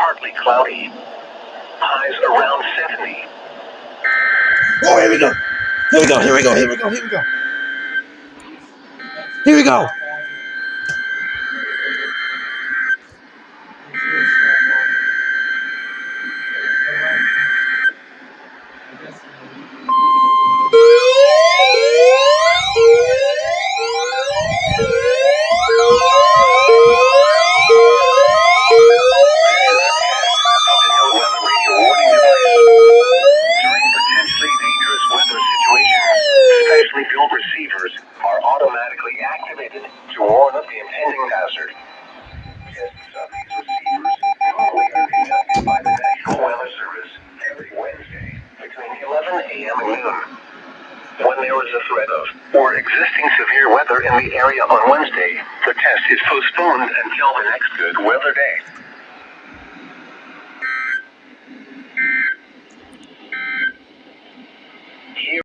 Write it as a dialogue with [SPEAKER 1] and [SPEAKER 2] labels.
[SPEAKER 1] partly cloudy. Highs around 70.
[SPEAKER 2] Oh, here we go. Here we go. Here we go. Here we go. Here we go. Here we go.
[SPEAKER 1] Specially built receivers are automatically activated to warn of the impending hazard. Tests of these receivers normally are conducted by the National Weather Service every Wednesday between 11 a.m. and noon. When there is a threat of or existing severe weather in the area on Wednesday, the test is postponed until the next good weather day.